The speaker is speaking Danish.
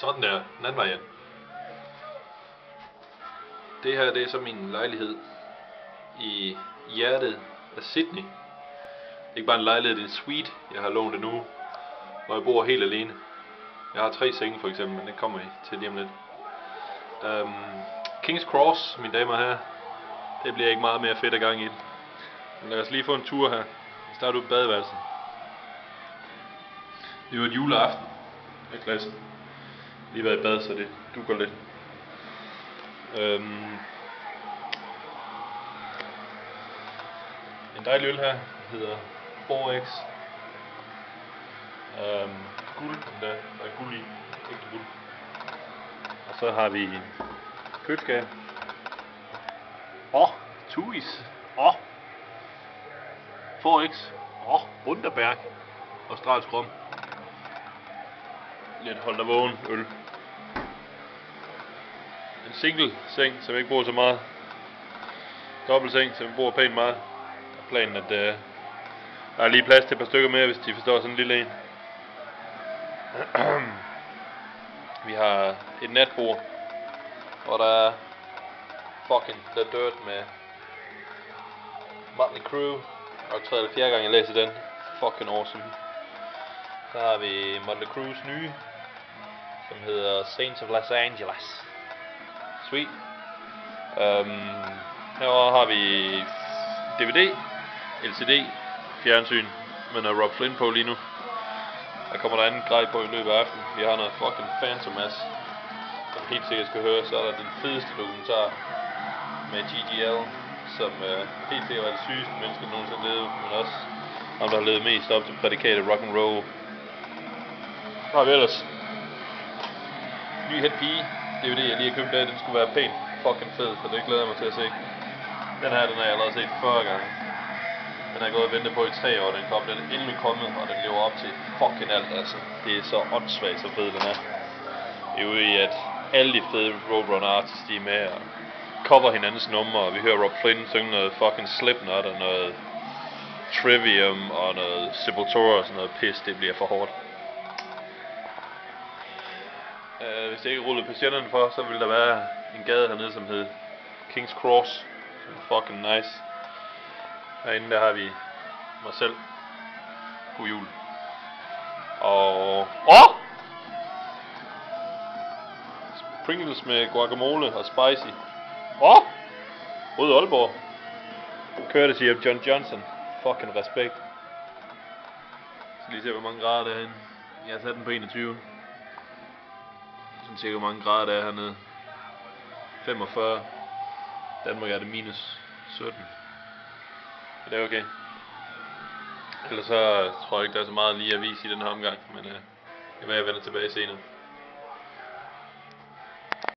Sådan der, den anden variant. Det her, det er så min lejlighed i hjertet af Sydney. Det er ikke bare en lejlighed, det er en suite, jeg har lånt en uge, hvor jeg bor helt alene. Jeg har 3 senge for eksempel, men det kommer I til lige om lidt. King's Cross, mine damer og herrer. Det bliver ikke meget mere fedt af gang i det. Men lad os lige få en tur her. Vi starter ud på badeværelset. Det er jo et juleaften. Det er klasse. Lige været i bad, så det dukker lidt. En dejlig øl her hedder 4X. Guld, der er guld i. Ikke guld. Og så har vi køleskab. Tuis. 4X. Wunderberg. Australsk rom. Lidt hold dig vågen øl. En single seng, som ikke bruger så meget. Dobbelt seng, som bruger pænt meget. Der er planen, at der er lige plads til et par stykker mere, hvis de forstår sådan en lille en. Vi har et natbord, hvor der er fucking The Dirt med Motley Crue. Og 3. eller 4. gang jeg læser den. Fucking awesome. Så har vi Motley Crues nye, som hedder Saints of Los Angeles. Sweet. Herovre har vi DVD, LCD, fjernsyn med noget Rob Flynn på lige nu. Der kommer der anden grej på i løbet af aftenen. Vi har noget fucking Phantom Ass, som helt sikkert skal høre. Så er der den fedeste dokumentar med GGL, som helt sikkert var det sygeste menneske, der nogensinde levede, men også ham, der har levet mest op til prædikatet rock'n'roll. Så har vi ellers ny Head Pige DVD, jeg lige har købt af. Den skulle være pænt fucking fed, så det glæder jeg mig til at se. Den her, den har jeg allerede set 40 gange. Den har jeg gået og ventet på i 3 år, den kom. Den er endelig kommet, og den lever op til fucking alt, altså. Det er så åndssvagt, så fed den er. Det er jo i, at alle de fede Roadrunner artists, de er med og cover hinandens numre, og vi hører Rob Flynn synge noget fucking Slipknot og noget Trivium og noget Sepultura og sådan noget pis. Det bliver for hårdt. Hvis det ikke rullede patienterne for, så ville der være en gade hernede, som hed King's Cross, som er fucking nice. Herinde der har vi mig selv. God jul. Og Pringles med guacamole og spicy. Rød Aalborg. Courtesy of John Johnson. Fucking respekt. Så lige se hvor mange grader der er herinde. Jeg har sat den på 21. Sådan cirka hvor mange grader der er hernede. 45. Danmark er det minus 17. Så det er okay. Ellers så tror jeg ikke der er så meget lige at vise i den her omgang. Men jeg vender tilbage senere.